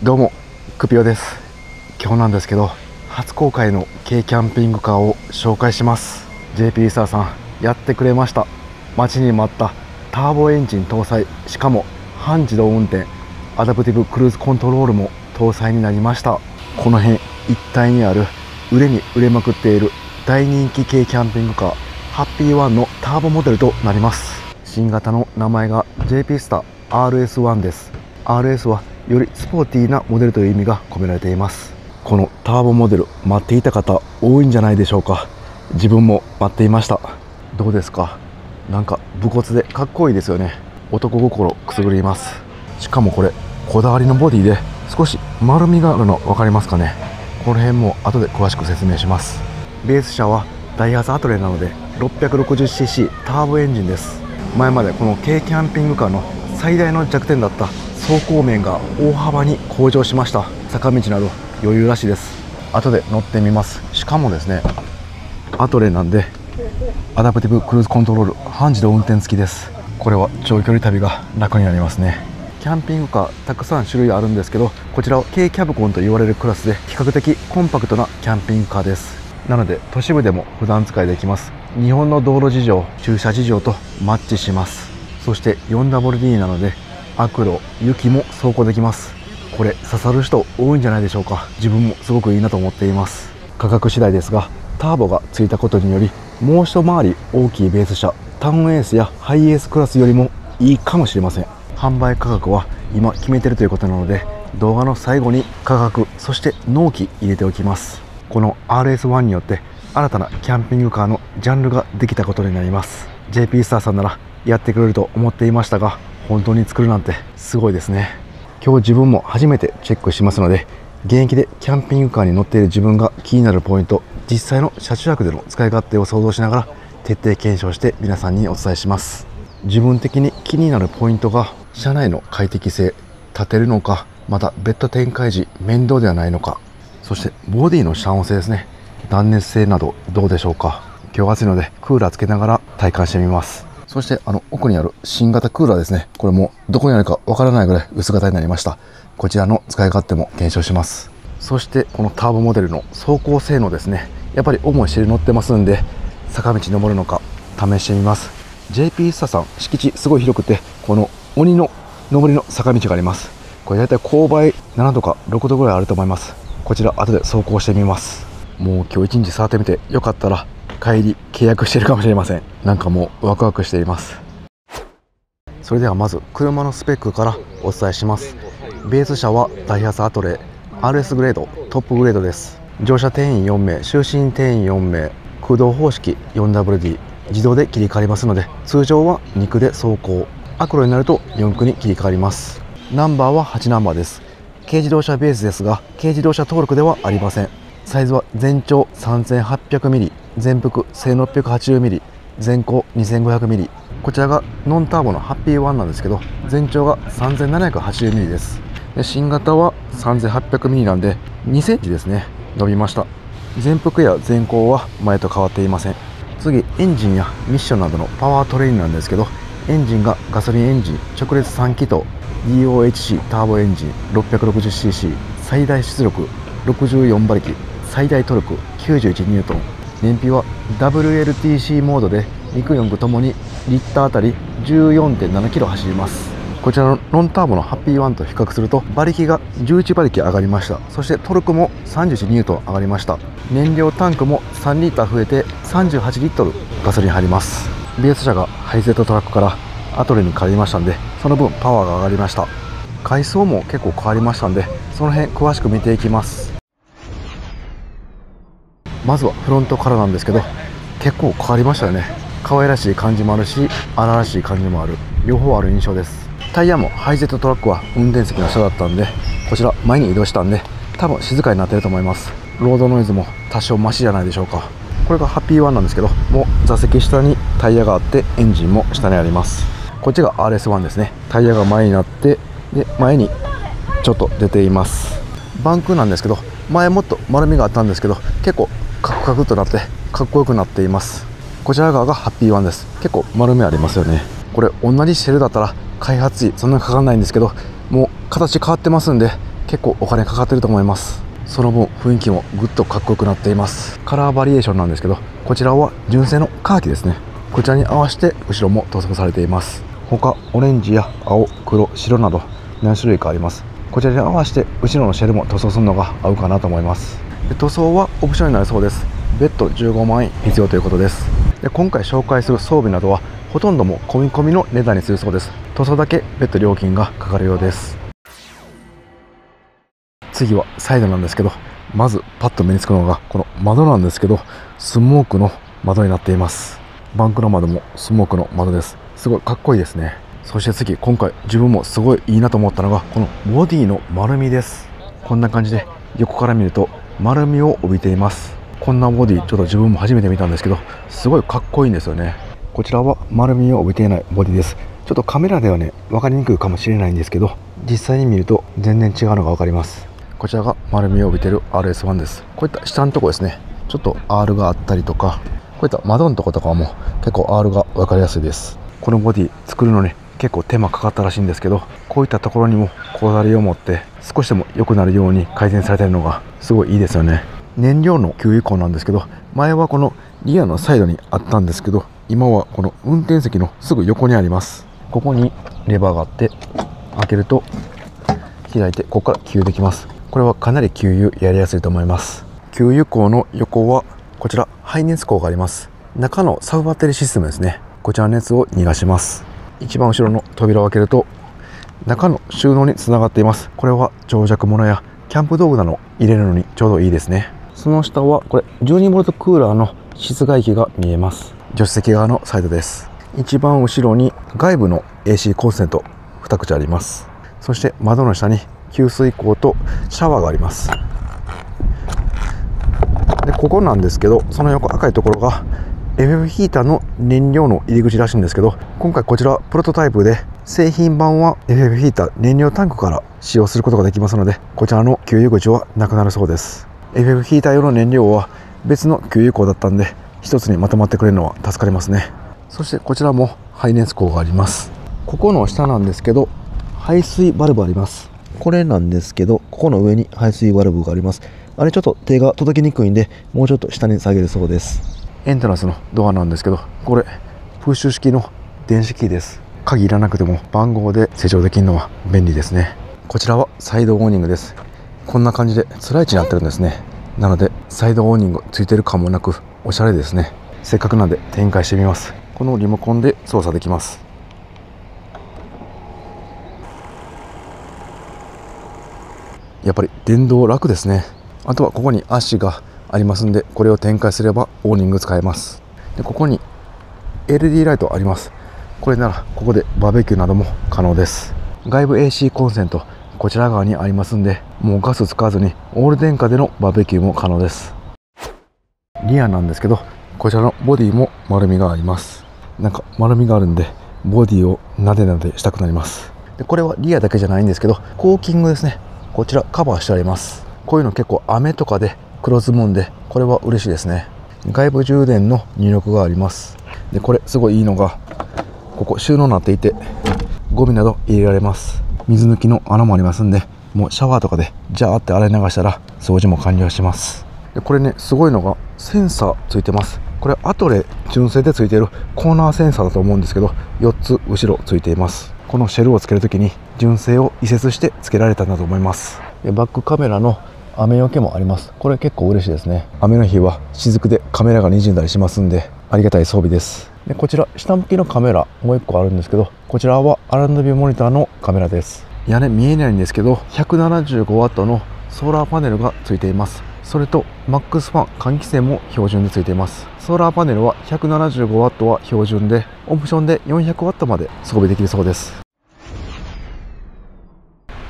どうもクピオです。今日なんですけど、初公開の軽キャンピングカーを紹介します。 JP スターさんやってくれました。待ちに待ったターボエンジン搭載、しかも半自動運転、アダプティブクルーズコントロールも搭載になりました。この辺一帯にある売れに売れまくっている大人気軽キャンピングカーハッピーワンのターボモデルとなります。新型の名前が JP スター RS1 です。 RS はよりスポーティーなモデルという意味が込められています。このターボモデル待っていた方多いんじゃないでしょうか。自分も待っていました。どうですか、なんか武骨でかっこいいですよね。男心くすぐります。しかもこれこだわりのボディで少し丸みがあるの分かりますかね。この辺も後で詳しく説明します。ベース車はダイハツアトレなので 660cc ターボエンジンです。前までこの軽キャンピングカーの最大の弱点だった走行面が大幅に向上しました。坂道など余裕らしいです。後で乗ってみます。しかもですね、アトレなんでアダプティブクルーズコントロール半自動運転付きです。これは長距離旅が楽になりますね。キャンピングカーたくさん種類あるんですけど、こちらは軽キャブコンと言われるクラスで比較的コンパクトなキャンピングカーです。なので都市部でも普段使いできます。日本の道路事情、駐車事情とマッチします。そして 4WD なので悪路、雪も走行できます。これ刺さる人多いんじゃないでしょうか。自分もすごくいいなと思っています。価格次第ですが、ターボがついたことによりもう一回り大きいベース車タウンエースやハイエースクラスよりもいいかもしれません。販売価格は今決めてるということなので、動画の最後に価格そして納期入れておきます。この RS1 によって新たなキャンピングカーのジャンルができたことになります。 JP スターさんならやってくれると思っていましたが、本当に作るなんてすごいですね。今日自分も初めてチェックしますので、現役でキャンピングカーに乗っている自分が気になるポイント、実際の車中泊での使い勝手を想像しながら徹底検証して皆さんにお伝えします。自分的に気になるポイントが車内の快適性、立てるのか、またベッド展開時面倒ではないのか、そしてボディの遮音性ですね、断熱性などどうでしょうか。今日暑いのでクーラーつけながら体感してみます。そして奥にある新型クーラーですね、これもどこにあるかわからないぐらい薄型になりました。こちらの使い勝手も検証します。そしてこのターボモデルの走行性能ですね、やっぱり重いシェル乗ってますんで、坂道登るのか試してみます。 JP スタさん敷地すごい広くて、この鬼の上りの坂道があります。これだいたい勾配7度か6度ぐらいあると思います。こちら後で走行してみます。もう今日一日触ってみて、よかったら帰り契約してるかもしれません。なんかもうワクワクしています。それではまず車のスペックからお伝えします。ベース車はダイハツアトレ RS グレードトップグレードです。乗車定員4名、就寝定員4名、駆動方式 4WD、 自動で切り替わりますので、通常は2区で走行、悪路になると4区に切り替わります。ナンバーは8ナンバーです。軽自動車ベースですが、軽自動車登録ではありません。サイズは全長 3800mm、 全幅 1680mm、 全高 2500mm。 こちらがノンターボのハッピーワンなんですけど、全長が 3780mm です。で新型は 3800mm なんで2センチですね、伸びました。全幅や全高は前と変わっていません。次、エンジンやミッションなどのパワートレインなんですけど、エンジンがガソリンエンジン直列3気筒 DOHC ターボエンジン 660cc、 最大出力64馬力、最大トルク91ニュートン、燃費は WLTC モードで2区4区ともにリッターあたり 14.7 キロ走ります。こちらのノンターボのハッピーワンと比較すると馬力が11馬力上がりました。そしてトルクも31ニュートン上がりました。燃料タンクも3リッター増えて38リットルガソリン入ります。ベース車がハイゼットトラックからアトレに変わりましたんで、その分パワーが上がりました。階層も結構変わりましたんで、その辺詳しく見ていきます。まずはフロントからなんですけど、結構変わりましたよね。可愛らしい感じもあるし、荒々しい感じもある、両方ある印象です。タイヤもハイゼットトラックは運転席の下だったんで、こちら前に移動したんで多分静かになってると思います。ロードノイズも多少マシじゃないでしょうか。これがハッピーワンなんですけど、もう座席下にタイヤがあってエンジンも下にあります。こっちが RS1 ですね。タイヤが前になって、で前にちょっと出ています。バンクなんですけど、前もっと丸みがあったんですけど、結構カクカクとなってかっこよくなっています。こちら側がハッピーワンです。結構丸みありますよね。これ同じシェルだったら開発費そんなにかかんないんですけど、もう形変わってますんで結結構お金かかってると思います。その分雰囲気もぐっとかっこよくなっています。カラーバリエーションなんですけど、こちらは純正のカーキですね。こちらに合わせて後ろも塗装されています。他オレンジや青、黒、白など何種類かあります。こちらに合わせて後ろのシェルも塗装するのが合うかなと思います。で塗装はオプションになるそうです。別途15万円必要ということです。で今回紹介する装備などはほとんども込み込みの値段にするそうです。塗装だけ別途料金がかかるようです。次はサイドなんですけど、まずパッと目につくのがこの窓なんですけど、スモークの窓になっています。バンクの窓もスモークの窓です。すごいかっこいいですね。そして次、今回自分もすごいいいなと思ったのがこのボディの丸みです。こんな感じで横から見ると丸みを帯びています。こんなボディちょっと自分も初めて見たんですけど、すごいかっこいいんですよね。こちらは丸みを帯びていないボディです。ちょっとカメラではね分かりにくいかもしれないんですけど、実際に見ると全然違うのが分かります。こちらが丸みを帯びている RS1 です。こういった下のところですね、ちょっと R があったりとか、こういった窓のところとかも結構 R が分かりやすいです。このボディ作るのに結構手間かかったらしいんですけど、こういったところにもこだわりを持って少しでも良くなるように改善されているのがすごいいいですよね。燃料の給油口なんですけど、前はこのリアのサイドにあったんですけど、今はこの運転席のすぐ横にあります。ここにレバーがあって、開けると開いてここから給油できます。これはかなり給油やりやすいと思います。給油口の横はこちら排熱口があります。中のサブバッテリーシステムですね。こちらの熱を逃がします。一番後ろの扉を開けると中の収納につながっています。これは長尺物やキャンプ道具など入れるのにちょうどいいですね。その下はこれ 12V クーラーの室外機が見えます。助手席側のサイドです。一番後ろに外部の AC コンセント2口あります。そして窓の下に給水口とシャワーがあります。でここなんですけど、その横赤いところが FF ヒーターの燃料の入り口らしいんですけど、今回こちらプロトタイプで製品版は FF ヒーター燃料タンクから使用することができますので、こちらの給油口はなくなるそうです。 FF ヒーター用の燃料は別の給油口だったんで、一つにまとまってくれるのは助かりますね。そしてこちらも排熱口があります。ここの下なんですけど排水バルブあります。これなんですけど、ここの上に排水バルブがあります。あれちょっと手が届きにくいんで、もうちょっと下に下げるそうです。エントランスのドアなんですけど、これプッシュ式の電子キーです。鍵いらなくても番号で施錠できるのは便利ですね。こちらはサイドオーニングです。こんな感じでスライチになってるんですね。なのでサイドオーニングついてる感もなくおしゃれですね。せっかくなんで展開してみます。このリモコンで操作できます。やっぱり電動楽ですね。あとはここに足がありますんで、これを展開すればオーニング使えます。でここに LED ライトあります。これならここでバーベキューなども可能です。外部 AC コンセントこちら側にありますんで、もうガス使わずにオール電化でのバーベキューも可能です。リアなんですけど、こちらのボディも丸みがあります。なんか丸みがあるんでボディをなでなでしたくなります。でこれはリアだけじゃないんですけど、コーキングですね。こちらカバーしてあります。こういうの結構雨とかで黒ずむんで、これは嬉しいですね。外部充電の入力があります。でこれすごいいいのが、ここ収納になっていてゴミなど入れられます。水抜きの穴もありますんで、もうシャワーとかでジャーって洗い流したら掃除も完了します。でこれねすごいのがセンサーついてます。これアトレ純正でついているコーナーセンサーだと思うんですけど、4つ後ろついています。このシェルをつけるときに純正を移設してつけられたんだと思います。でバックカメラの雨よけもあります。これ結構嬉しいですね。雨の日は雫でカメラが滲んだりしますんで、ありがたい装備です。でこちら下向きのカメラもう1個あるんですけど、こちらは R&B モニターのカメラです。屋根見えないんですけど 175W のソーラーパネルがついています。それとマックスファン換気扇も標準でついています。ソーラーパネルは 175W は標準で、オプションで 400W まで装備できるそうです。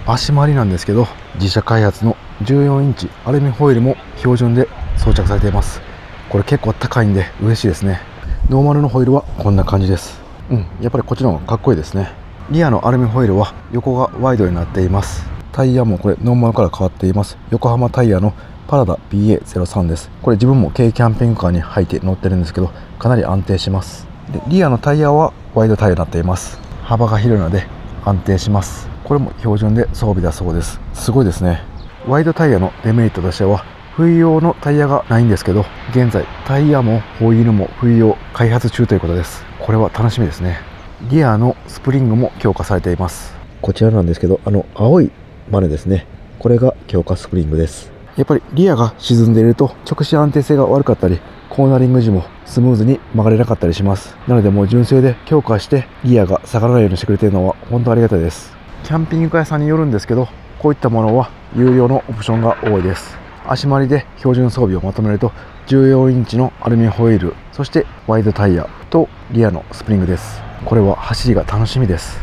足回りなんですけど、自社開発の14インチアルミホイールも標準で装着されています。これ結構高いんで嬉しいですね。ノーマルのホイールはこんな感じです。やっぱりこっちの方がかっこいいですね。リアのアルミホイールは横がワイドになっています。タイヤもこれノーマルから変わっています。横浜タイヤのパラダ BA03 です。これ自分も軽キャンピングカーに履いて乗ってるんですけど、かなり安定します。でリアのタイヤはワイドタイヤになっています。幅が広いので安定します。これも標準で装備だそうです。すごいですね。ワイドタイヤのデメリットとしては、冬用のタイヤがないんですけど、現在タイヤもホイールも冬用開発中ということです。これは楽しみですね。リアのスプリングも強化されています。こちらなんですけど、青いバネですね。これが強化スプリングです。やっぱりリアが沈んでいると直進安定性が悪かったり、コーナリング時もスムーズに曲がれなかったりします。なのでもう純正で強化してリアが下がらないようにしてくれているのは本当ありがたいです。キャンピングカー屋さんによるんですけど、こういったものは有料のオプションが多いです。足回りで標準装備をまとめると14インチのアルミホイール、そしてワイドタイヤとリアのスプリングです。これは走りが楽しみです。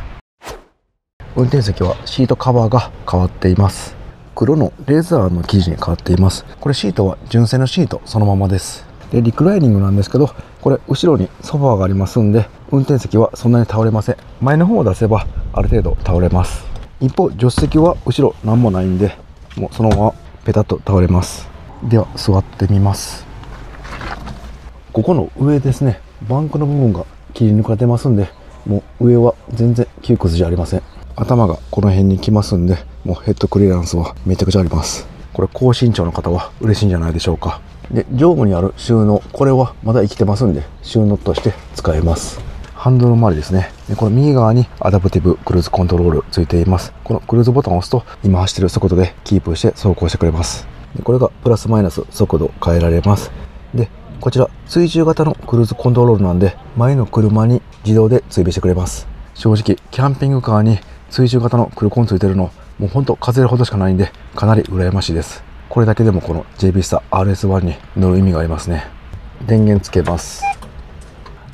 運転席はシートカバーが変わっています。黒のレザーの生地に変わっています。これシートは純正のシートそのままです。で、リクライニングなんですけど、これ後ろにソファーがありますんで、運転席はそんなに倒れません。前の方を出せばある程度倒れます。一方、助手席は後ろ何もないんで、もうそのままペタッと倒れます。では座ってみます。ここの上ですね、バンクの部分が切り抜かれてますんで、もう上は全然窮屈じゃありません。頭がこの辺に来ますんで、もうヘッドクリアランスはめちゃくちゃあります。これ高身長の方は嬉しいんじゃないでしょうか。で、上部にある収納、これはまだ生きてますんで収納として使えます。ハンドル周りですね。で、この右側にアダプティブクルーズコントロールついています。このクルーズボタンを押すと今走っている速度でキープして走行してくれます。で、これがプラスマイナス速度変えられます。で、こちら追従型のクルーズコントロールなんで、前の車に自動で追尾してくれます。正直キャンピングカーに追従型のクルコンついてるのもうほんと数えるほどしかないんで、かなり羨ましいです。これだけでもこの JB スタ RS1 に乗る意味がありますね。電源つけます。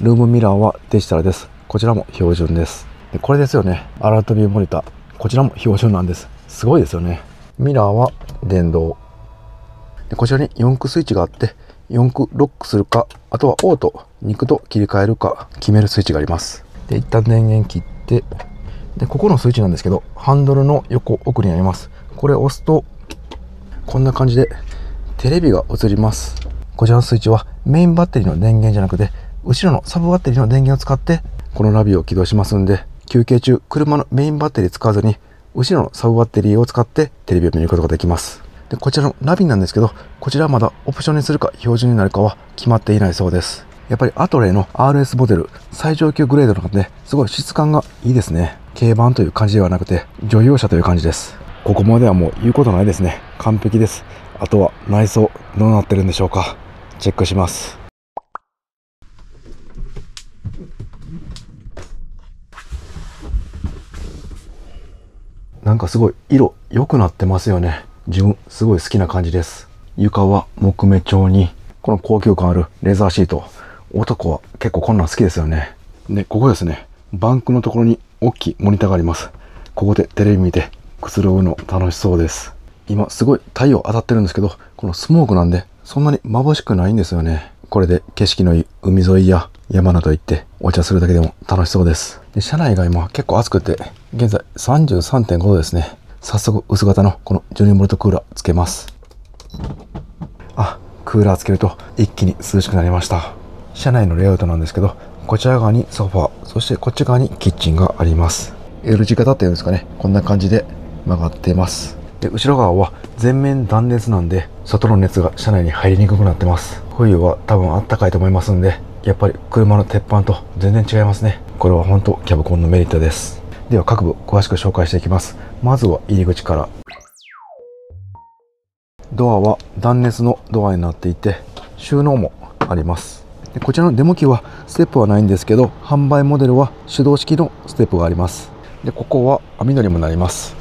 ルームミラーはデジタルです。こちらも標準です。で、これですよね、アラートビューモニター、こちらも標準なんです。すごいですよね。ミラーは電動で、こちらに4駆スイッチがあって、4駆ロックするか、あとはオート2駆と切り替えるか決めるスイッチがあります。で、一旦電源切って、で、ここのスイッチなんですけど、ハンドルの横奥にあります。これを押すとこんな感じでテレビが映ります。こちらのスイッチはメインバッテリーの電源じゃなくて、後ろのサブバッテリーの電源を使ってこのナビを起動しますんで、休憩中車のメインバッテリー使わずに後ろのサブバッテリーを使ってテレビを見ることができます。で、こちらのナビなんですけど、こちらはまだオプションにするか標準になるかは決まっていないそうです。やっぱりアトレイの RS モデル最上級グレードなので、すごい質感がいいですね。軽バンという感じではなくて乗用車という感じです。ここまではもう言うことないですね。完璧です。あとは内装どうなってるんでしょうか。チェックします。なんかすごい色良くなってますよね。自分すごい好きな感じです。床は木目調に、この高級感あるレザーシート。男は結構こんなん好きですよね。で、ここですね。バンクのところに大きいモニターがあります。ここでテレビ見てくつろぐの楽しそうです。今すごい太陽当たってるんですけど、このスモークなんでそんなに眩しくないんですよね。これで景色のいい海沿いや山など行ってお茶するだけでも楽しそうです。で、車内が今結構暑くて、現在 33.5 度ですね。早速薄型のこの 12V クーラーつけます。あ、クーラーつけると一気に涼しくなりました。車内のレイアウトなんですけど、こちら側にソファー、そしてこっち側にキッチンがあります。L 字型っていうんですかね、こんな感じで曲がっています。で、後ろ側は全面断熱なんで、外の熱が車内に入りにくくなってます。冬は多分あったかいと思いますんで、やっぱり車の鉄板と全然違いますね。これは本当キャブコンのメリットです。では各部詳しく紹介していきます。まずは入り口から。ドアは断熱のドアになっていて、収納もあります。で、こちらのデモ機はステップはないんですけど、販売モデルは手動式のステップがあります。で、ここは網戸にもなります。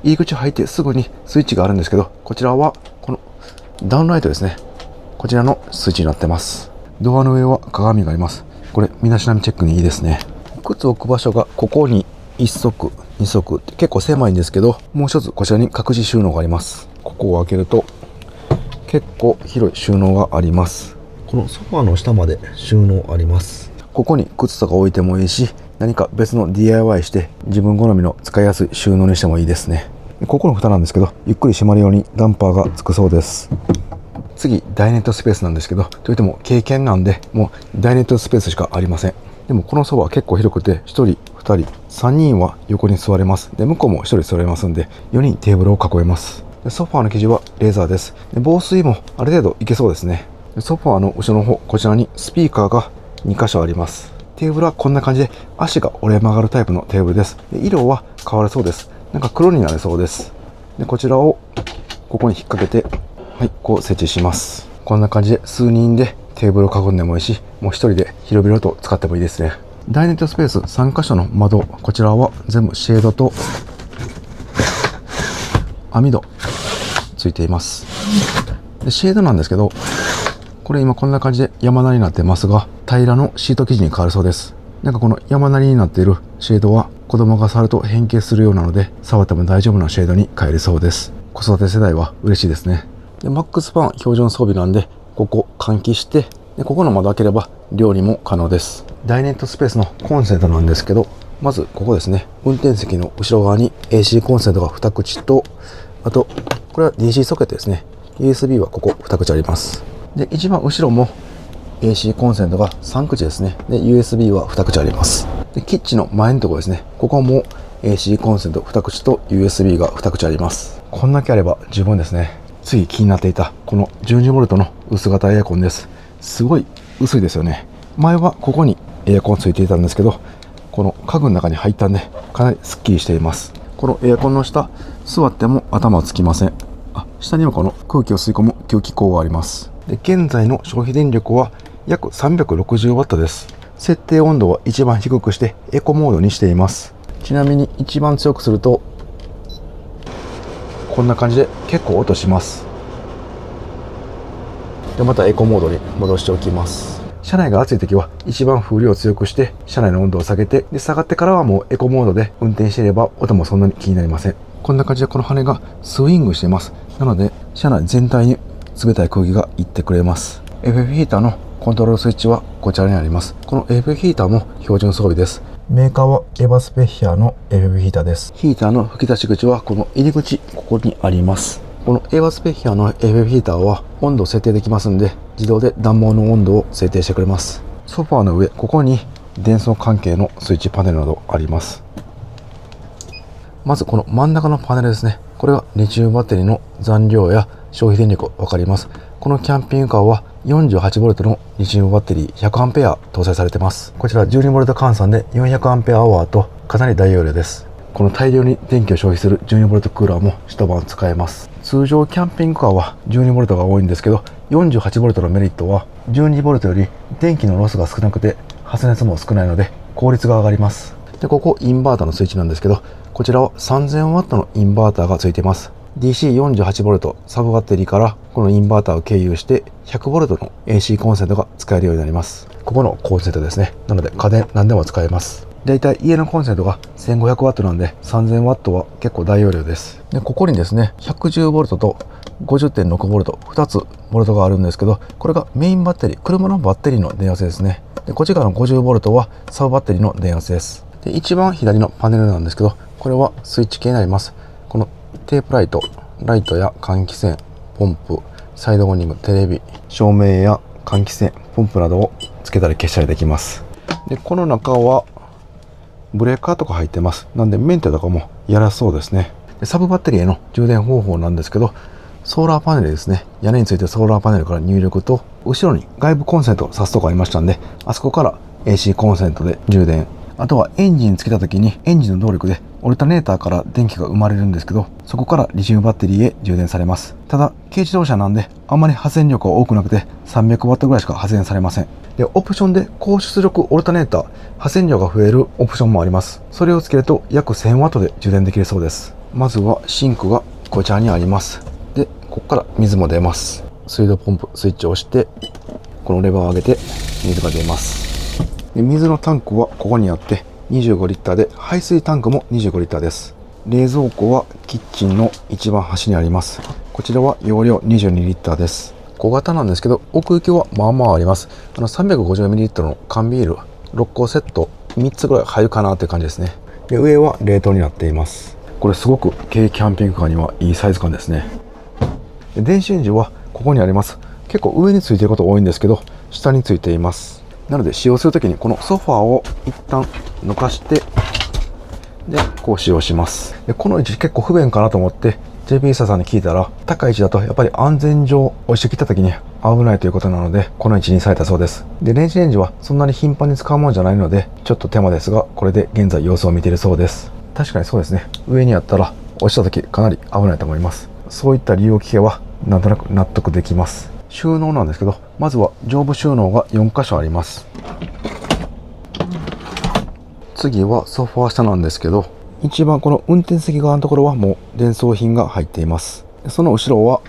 入り口入ってすぐにスイッチがあるんですけど、こちらはこのダウンライトですね。こちらのスイッチになってます。ドアの上は鏡があります。これ身だしなみチェックにいいですね。靴を置く場所がここに1足2足って結構狭いんですけど、もう一つこちらに隠し収納があります。ここを開けると結構広い収納があります。このソファーの下まで収納あります。ここに靴とか置いてもいいし、何か別の DIY して自分好みの使いやすい収納にしてもいいですね。ここの蓋なんですけど、ゆっくり閉まるようにダンパーがつくそうです。次、ダイネットスペースなんですけど、といっても軽キャンなんで、もうダイネットスペースしかありません。でもこのソファは結構広くて、1人、2人、3人は横に座れます。で、向こうも1人座れますんで、4人テーブルを囲えます。でソファーの生地はレーザーです。で防水もある程度いけそうですね。でソファーの後ろの方、こちらにスピーカーが2箇所あります。テーブルはこんな感じで足が折れ曲がるタイプのテーブルです。で色は変わるそうです。なんか黒になるそうです。でこちらをここに引っ掛けて、はい、こう設置します。こんな感じで数人でテーブルを囲んでもいいし、もう1人で広々と使ってもいいですね。ダイニングスペース3箇所の窓、こちらは全部シェードと網戸ついています。でシェードなんですけど、これ今こんな感じで山なりになってますが、平らのシート生地に変わるそうです。なんかこの山なりになっているシェードは子供が触ると変形するようなので、触っても大丈夫なシェードに変えるそうです。子育て世代は嬉しいですね。でマックスファン標準装備なんで、ここ換気して、でここの窓開ければ料理も可能です。ダイニングスペースのコンセントなんですけど、まずここですね、運転席の後ろ側に AC コンセントが2口と、あとこれは DC ソケットですね。 USB はここ2口あります。で一番後ろも AC コンセントが3口ですね。で USB は2口あります。でキッチンの前のところですね、ここも AC コンセント2口と USB が2口あります。こんだけあれば十分ですね。次気になっていたこの 12V の薄型エアコンです。すごい薄いですよね。前はここにエアコンついていたんですけど、この家具の中に入ったんでかなりスッキリしています。このエアコンの下、座っても頭つきません。下にはこの空気を吸い込む吸気口があります。で現在の消費電力は約 360W です。設定温度は一番低くしてエコモードにしています。ちなみに一番強くするとこんな感じで結構音します。でまたエコモードに戻しておきます。車内が暑い時は一番風量を強くして車内の温度を下げて、で下がってからはもうエコモードで運転していれば音もそんなに気になりません。こんな感じでこの羽がスイングしています。なので車内全体に冷たい空気がいってくれます。 FF ヒーターのコントロールスイッチはこちらにあります。この FF ヒーターも標準装備です。メーカーはエバスペヒアの FF ヒーターです。ヒーターの吹き出し口はこの入り口、ここにあります。このエバスペヒアの FF ヒーターは温度を設定できますんで、自動で暖房の温度を設定してくれます。ソファーの上、ここに電装関係のスイッチパネルなどあります。まずこの真ん中のパネルですね。これはリチウムバッテリーの残量や消費電力分かります。このキャンピングカーは 48V のリチウムバッテリー 100A 搭載されています。こちら 12V 換算で 400Ah とかなり大容量です。この大量に電気を消費する 12V クーラーも一晩使えます。通常キャンピングカーは 12V が多いんですけど、 48V のメリットは 12V より電気のロスが少なくて発熱も少ないので効率が上がります。でここインバーターのスイッチなんですけど、こちらは 3000W のインバーターがついています。 DC48V サブバッテリーからこのインバーターを経由して 100V の AC コンセントが使えるようになります。ここのコンセントですね。なので家電何でも使えます。だいたい家のコンセントが 1500W なんで 3000W は結構大容量です。でここにですね 110V と 50.6V 2つボルトがあるんですけど、これがメインバッテリー、車のバッテリーの電圧ですね。でこっち側の 50V はサブバッテリーの電圧です。で一番左のパネルなんですけど、これはスイッチ系になります。このテープライトや換気扇、ポンプ、サイドオーニング、テレビ、照明や換気扇、ポンプなどをつけたり消したりできます。でこの中はブレーカーとか入ってます。なんでメンテとかもやらそうですね。でサブバッテリーへの充電方法なんですけど、ソーラーパネルですね。屋根についてソーラーパネルから入力と、後ろに外部コンセントを挿すとこありましたんで、あそこから AC コンセントで充電。あとはエンジンつけた時にエンジンの動力でオルタネーターから電気が生まれるんですけど、そこからリチウムバッテリーへ充電されます。ただ軽自動車なんであんまり発電力が多くなくて 300W ぐらいしか発電されません。でオプションで高出力オルタネーター、発電量が増えるオプションもあります。それをつけると約 1000W で充電できるそうです。まずはシンクがこちらにあります。でここから水も出ます。水道ポンプスイッチを押してこのレバーを上げて水が出ます。で水のタンクはここにあって25リッターで、排水タンクも25リッターです。冷蔵庫はキッチンの一番端にあります。こちらは容量22リッターです。小型なんですけど奥行きはまあまああります。350ml の缶ビール6個セット3つぐらい入るかなって感じですね。で上は冷凍になっています。これすごく軽キャンピングカーにはいいサイズ感ですね。で電子レンジはここにあります。結構上についていること多いんですけど下についています。なので使用するときにこのソファーを一旦抜かして、でこう使用します。でこの位置結構不便かなと思って JP さんに聞いたら、高い位置だとやっぱり安全上落ちてきた時に危ないということなので、この位置にされたそうです。で電子レンジはそんなに頻繁に使うものじゃないのでちょっと手間ですが、これで現在様子を見ているそうです。確かにそうですね、上にあったら落ちた時かなり危ないと思います。そういった理由を聞けばなんとなく納得できます。収納なんですけど、まずは上部収納が4箇所あります。次はソファー下なんですけど、一番この運転席側のところはもう電装品が入っています。その後ろは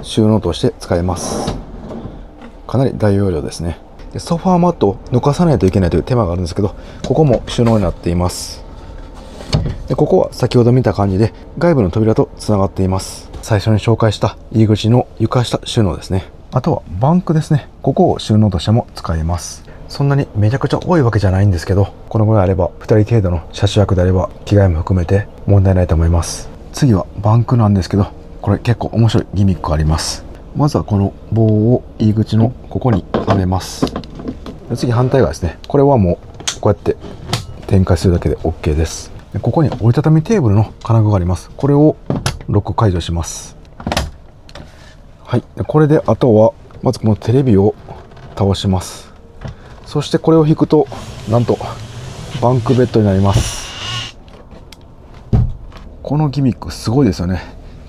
収納として使えます。かなり大容量ですね。でソファーマットを抜かさないといけないという手間があるんですけど、ここも収納になっています。でここは先ほど見た感じで外部の扉とつながっています。最初に紹介した入り口の床下収納ですね。あとはバンクですね。ここを収納としても使えます。そんなにめちゃくちゃ多いわけじゃないんですけど、このぐらいあれば2人程度の車種役であれば着替えも含めて問題ないと思います。次はバンクなんですけど、これ結構面白いギミックがあります。まずはこの棒を入り口のここにはめます。で次反対側ですね。これはもうこうやって展開するだけで OK です。でここに折りたたみテーブルの金具があります。これをロック解除します。はい、これであとはまずこのテレビを倒します。そしてこれを引くとなんとバンクベッドになります。このギミックすごいですよね。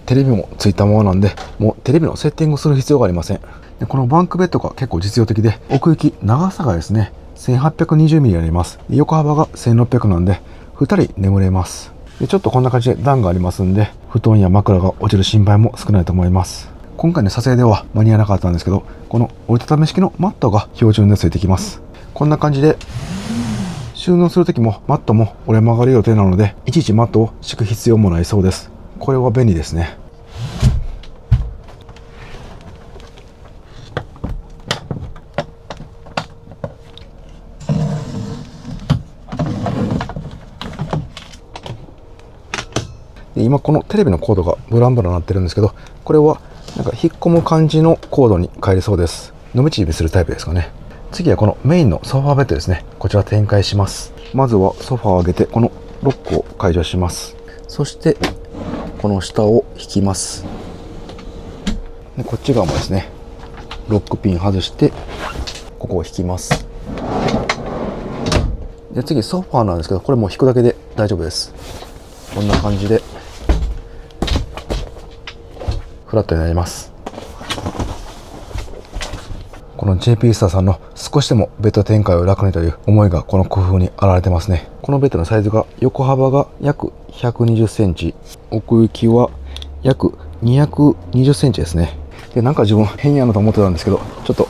テレビもついたままなんで、もうテレビのセッティングする必要がありません。でこのバンクベッドが結構実用的で、奥行き長さがですね 1820mm になります。横幅が1600なんで2人眠れます。でちょっとこんな感じで段がありますんで、布団や枕が落ちる心配も少ないと思います。今回の撮影では間に合わなかったんですけど、この折りたたみ式のマットが標準でついてきます。こんな感じで収納するときもマットも折れ曲がる予定なので、いちいちマットを敷く必要もないそうです。これは便利ですね。で今このテレビのコードがブランブランなってるんですけど、これはなんか引っ込む感じのコードに変えるそうです。伸び縮みするタイプですかね。次はこのメインのソファーベッドですね。こちら展開します。まずはソファーを上げてこのロックを解除します。そしてこの下を引きます。でこっち側もですね、ロックピン外してここを引きます。で次ソファーなんですけど、これも引くだけで大丈夫です。こんな感じでフラットになります。この JP スターさんの少しでもベッド展開を楽にという思いがこの工夫に表れてますね。このベッドのサイズが横幅が約120センチ、奥行きは約220センチですね。でなんか自分変やなと思ってたんですけど、ちょっと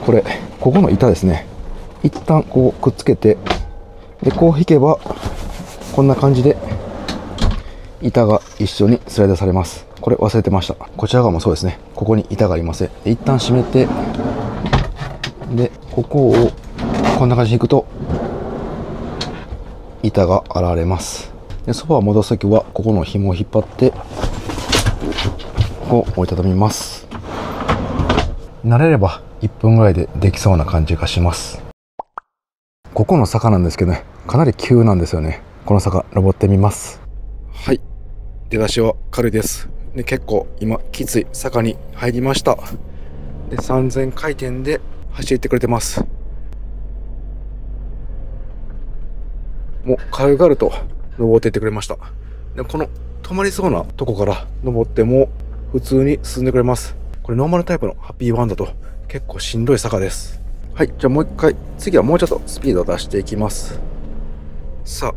これここの板ですね、一旦こうくっつけて、でこう引けばこんな感じで板が一緒にスライドされます。これ忘れてました。こちら側もそうですね。ここに板がありません。一旦閉めて、でここをこんな感じで引くと板が現れます。でソファーを戻すときはここの紐を引っ張ってこう折りたたみます。慣れれば1分ぐらいでできそうな感じがします。ここの坂なんですけどね、かなり急なんですよね。この坂登ってみます。はい、出だしは軽いです。で結構今きつい坂に入りました。で3000回転で走ってくれてます。もう軽々と登っていってくれました。でこの止まりそうなとこから登っても普通に進んでくれます。これノーマルタイプのハッピーワンだと結構しんどい坂です。はい、じゃあもう一回、次はもうちょっとスピードを出していきます。さあ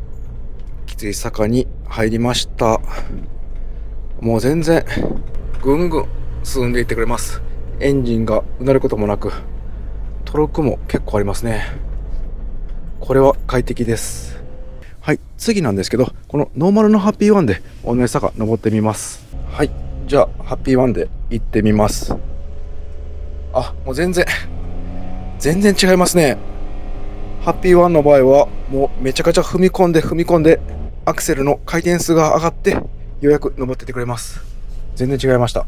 きつい坂に入りました。もう全然ぐんぐん進んでいってくれます。エンジンがうなることもなく、トルクも結構ありますね。これは快適です。はい、次なんですけど、このノーマルのハッピーワンで同じ坂登ってみます。はい、じゃあハッピーワンで行ってみます。あ、もう全然違いますね。ハッピーワンの場合はもうめちゃくちゃ踏み込んでアクセルの回転数が上がってようやく登ってってくれます。全然違いました。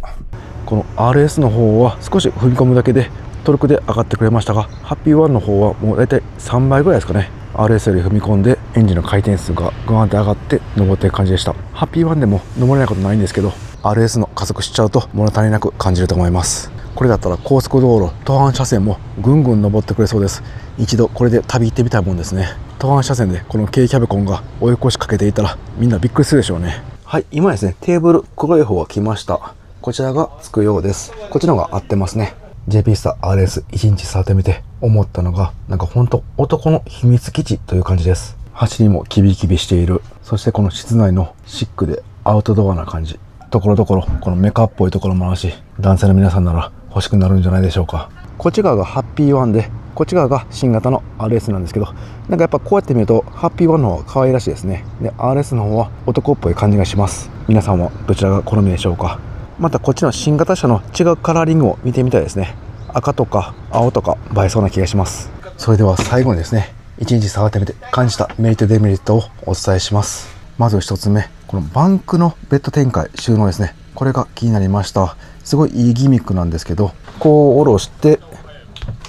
この RS の方は少し踏み込むだけでトルクで上がってくれましたが、ハッピーワンの方はもう大体3倍ぐらいですかね。RS より踏み込んでエンジンの回転数がグワンって上がって登っていく感じでした。ハッピーワンでも登れないことないんですけど、 RS の加速しちゃうと物足りなく感じると思います。これだったら高速道路途半車線もぐんぐん登ってくれそうです。一度これで旅行ってみたいもんですね。途半車線でこの軽キャブコンが追い越しかけていたらみんなびっくりするでしょうね。はい、今ですね、テーブル黒い方が来ました。こちらがつくようです。こっちの方が合ってますね。 JP スター RS1 日触ってみて思ったのが、なんかほんと男の秘密基地という感じです。走りもキビキビしている。そしてこの室内のシックでアウトドアな感じ、ところどころこのメカっぽいところもあるし、男性の皆さんなら欲しくなるんじゃないでしょうか。こっち側がハッピーワンで、こっち側が新型の RS なんですけど、なんかやっぱこうやって見るとハッピーワンの方が可愛らしいですね。で RS の方は男っぽい感じがします。皆さんはどちらが好みでしょうか。またこっちの新型車の違うカラーリングを見てみたいですね。赤とか青とか映えそうな気がします。それでは最後にですね、1日触ってみて感じたメリットデメリットをお伝えします。まず1つ目、このバンクのベッド展開収納ですね。これが気になりました。すごいいいギミックなんですけど、こう下ろして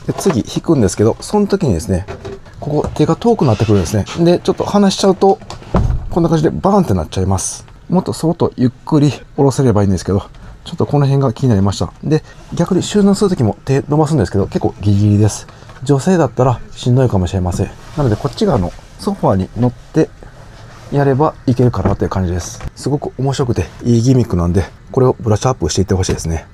で次引くんですけど、その時にですね、ここ手が遠くなってくるんですね。でちょっと離しちゃうとこんな感じでバーンってなっちゃいます。もっとそっとゆっくり下ろせればいいんですけど、ちょっとこの辺が気になりました。で逆に収納する時も手伸ばすんですけど、結構ギリギリです。女性だったらしんどいかもしれません。なのでこっち側のソファーに乗ってやればいけるかなという感じです。すごく面白くていいギミックなんで、これをブラッシュアップしていってほしいですね。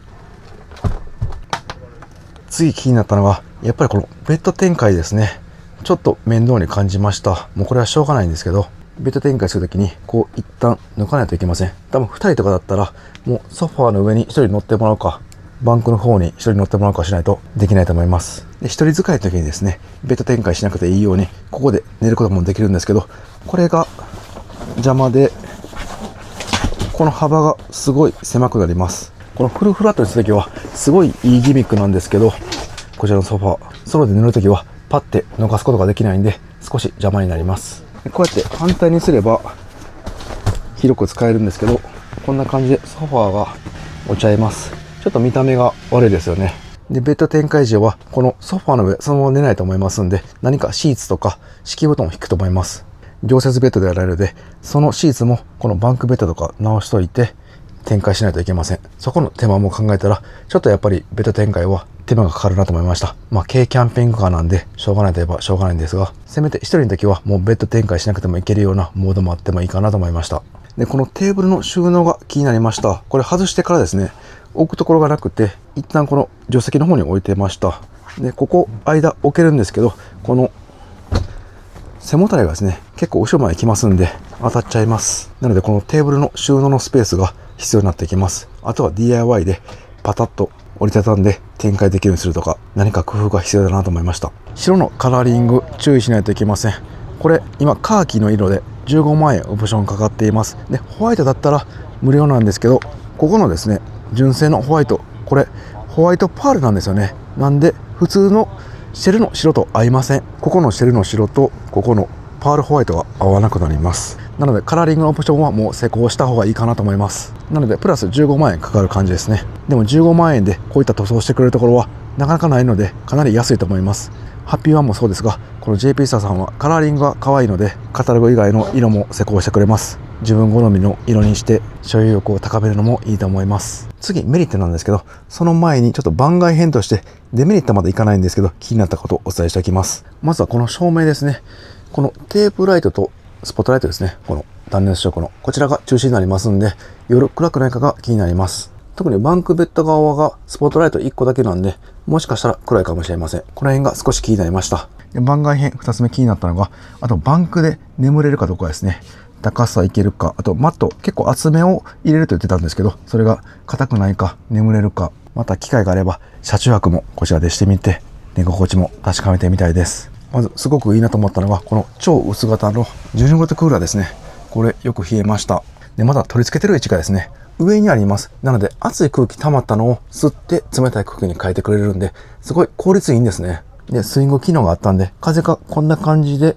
次気になったのがやっぱりこのベッド展開ですね。ちょっと面倒に感じました。もうこれはしょうがないんですけど、ベッド展開するときにこう一旦抜かないといけません。多分2人とかだったらもうソファーの上に1人乗ってもらうか、バンクの方に1人乗ってもらうかしないとできないと思います。で1人使いの時にですね、ベッド展開しなくていいようにここで寝ることもできるんですけど、これが邪魔でこの幅がすごい狭くなります。このフルフラットにするときはすごいいいギミックなんですけど、こちらのソファーソロで寝るときはパッて逃すことができないんで少し邪魔になります。こうやって反対にすれば広く使えるんですけど、こんな感じでソファーが落ちちゃいます。ちょっと見た目が悪いですよね。でベッド展開時はこのソファーの上そのまま寝ないと思いますんで、何かシーツとか敷布団を引くと思います。常設ベッドでやられるので、そのシーツもこのバンクベッドとか直しといて展開しないといけません。そこの手間も考えたら、ちょっとやっぱりベッド展開は手間がかかるなと思いました。まあ軽キャンピングカーなんでしょうがないといえばしょうがないんですが、せめて一人の時はもうベッド展開しなくてもいけるようなモードもあってもいいかなと思いました。でこのテーブルの収納が気になりました。これ外してからですね、置くところがなくて一旦この助手席の方に置いてました。でここ間置けるんですけど、この背もたれがですね結構後ろまで来ますんで当たっちゃいます。なのでこのテーブルの収納のスペースが必要になってきます。あとは DIY でパタッと折りたたんで展開できるようにするとか、何か工夫が必要だなと思いました。白のカラーリング注意しないといけません。これ今カーキの色で15万円オプションかかっています。でホワイトだったら無料なんですけど、ここのですね純正のホワイト、これホワイトパールなんですよね。なんで普通のシェルの白と合いません。ここのシェルの白とここのパールホワイトが合わなくなります。なのでカラーリングのオプションはもう施行した方がいいかなと思います。なのでプラス15万円かかる感じですね。でも15万円でこういった塗装してくれるところはなかなかないので、かなり安いと思います。ハッピーワンもそうですが、この JP スターさんはカラーリングが可愛いのでカタログ以外の色も施工してくれます。自分好みの色にして所有欲を高めるのもいいと思います。次メリットなんですけど、その前にちょっと番外編としてデメリットまでいかないんですけど、気になったことをお伝えしておきます。まずはこの照明ですね。このテープライトとスポットライトですね、この断熱色のこちらが中心になりますんで、夜暗くないかが気になります。特にバンクベッド側がスポットライト1個だけなんで、もしかしたら暗いかもしれません。この辺が少し気になりました。で番外編2つ目気になったのが、あとバンクで眠れるかどうかですね。高さいけるか、あとマット結構厚めを入れると言ってたんですけど、それが硬くないか眠れるか、また機会があれば車中泊もこちらでしてみて寝心地も確かめてみたいです。まずすごくいいなと思ったのがこの超薄型の12ボルトクーラーですね。これよく冷えました。でまた取り付けてる位置がですね上にあります。なので熱い空気溜まったのを吸って冷たい空気に変えてくれるんで、すごい効率いいんですね。でスイング機能があったんで、風がこんな感じで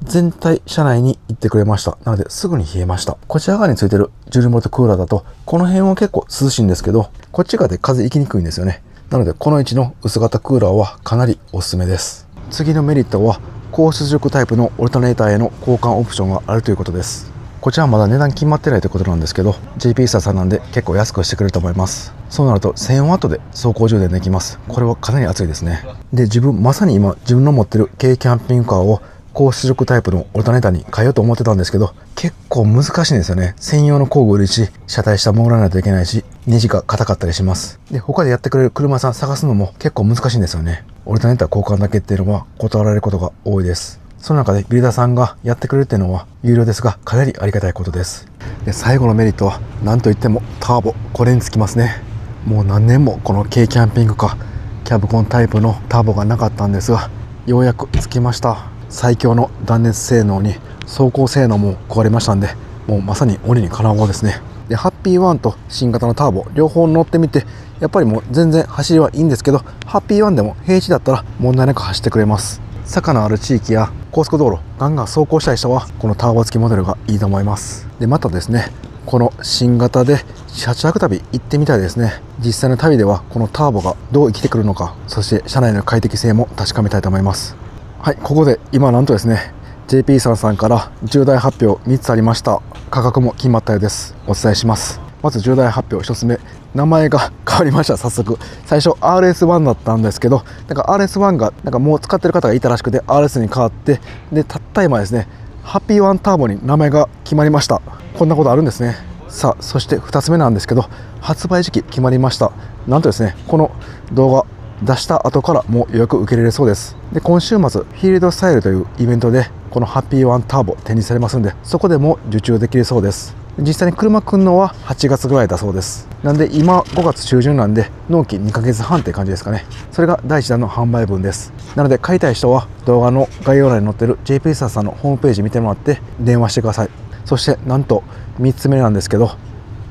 全体車内に行ってくれました。なのですぐに冷えました。こちら側についてる12ボルトクーラーだとこの辺は結構涼しいんですけど、こっち側で風行きにくいんですよね。なのでこの位置の薄型クーラーはかなりおすすめです。次のメリットは高出力タイプのオルタネーターへの交換オプションがあるということです。こちらはまだ値段決まってないということなんですけど、 JP スターさんなんで結構安くしてくれると思います。そうなると 1000W で走行充電できます。これはかなり熱いですね。で、まさに今自分の持ってる軽キャンピングカーを高出力タイプのオルタネーターに変えようと思ってたんですけど、結構難しいんですよね。専用の工具を入れし、車体下潜らないといけないし、ネジが硬かったりします。で、他でやってくれる車屋さん探すのも結構難しいんですよね。オルタネーター交換だけっていうのは断られることが多いです。その中でビルダーさんがやってくれるっていうのは有料ですが、かなりありがたいことです。で、最後のメリットは何といってもターボ。これにつきますね。もう何年もこの軽キャンピングカー、キャブコンタイプのターボがなかったんですが、ようやくつきました。最強の断熱性能に走行性能も壊れましたんで、もうまさに鬼に金棒ですね。で、ハッピーワンと新型のターボ両方乗ってみて、やっぱりもう全然走りはいいんですけど、ハッピーワンでも平地だったら問題なく走ってくれます。坂のある地域や高速道路ガンガン走行したい人はこのターボ付きモデルがいいと思います。で、またですね、この新型で車中泊旅行ってみたいですね。実際の旅ではこのターボがどう生きてくるのか、そして車内の快適性も確かめたいと思います。はい、ここで今なんとですね、 JP さんから重大発表3つありました。価格も決まったようです。お伝えします。まず重大発表1つ目、名前が変わりました。早速最初 RS1 だったんですけど、なんか RS1 がなんかもう使ってる方がいたらしくて RS に変わって、でたった今ですね、ハッピーワンターボに名前が決まりました。こんなことあるんですね。さあ、そして2つ目なんですけど、発売時期決まりました。なんとですね、この動画出した後からもう予約受け入れるそうです。で、今週末フィールドスタイルというイベントでこのハッピーワンターボ展示されますんで、そこでも受注できるそうです。実際に車来るのは8月ぐらいだそうです。なんで今5月中旬なんで、納期2ヶ月半って感じですかね。それが第1弾の販売分です。なので買いたい人は動画の概要欄に載ってる JP スターさんのホームページ見てもらって電話してください。そしてなんと3つ目なんですけど、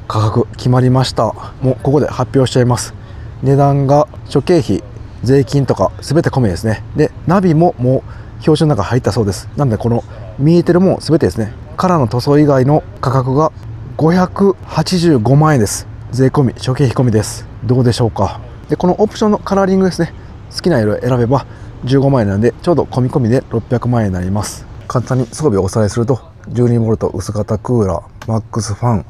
価格決まりました。もうここで発表しちゃいます。値段が諸経費税金とか全て込みですね。で、ナビももう表紙の中入ったそうです。なのでこの見えてるもん全てですね、カラーの塗装以外の価格が585万円です。税込み諸経費込みです。どうでしょうか。で、このオプションのカラーリングですね、好きな色を選べば15万円なんで、ちょうど込み込みで600万円になります。簡単に装備をおさらいすると、 12V 薄型クーラー、マックスファン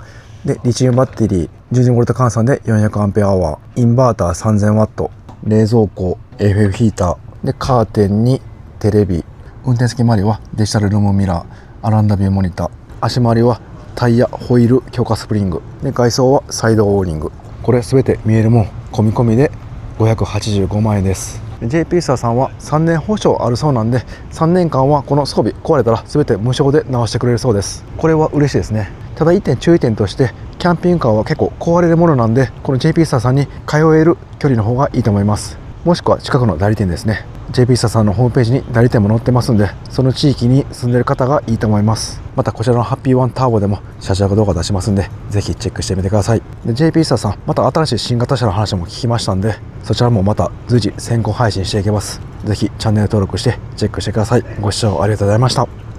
でリチウムバッテリー、 12V 換算で 400Ah、 インバーター 3000W、 冷蔵庫、 AFF ヒーターで、カーテンにテレビ、運転席周りはデジタルルームミラー、アランダビューモニター、足回りはタイヤ、ホイール、強化スプリングで、外装はサイドオーリング。これ全て見えるもん込み込みで585万円です。JP スターさんは3年保証あるそうなんで、3年間はこの装備壊れたら全て無償で直してくれるそうです。これは嬉しいですね。ただ1点注意点として、キャンピングカーは結構壊れるものなんで、この JP スターさんに通える距離の方がいいと思います。もしくは近くの代理店ですね。JP スターさんのホームページに代理店も載ってますんで、その地域に住んでる方がいいと思います。またこちらのハッピーワンターボでも車中泊動画出しますんで、ぜひチェックしてみてください。で、 JP スターさん、また新しい新型車の話も聞きましたんで、そちらもまた随時先行配信していきます。ぜひチャンネル登録してチェックしてください。ご視聴ありがとうございました。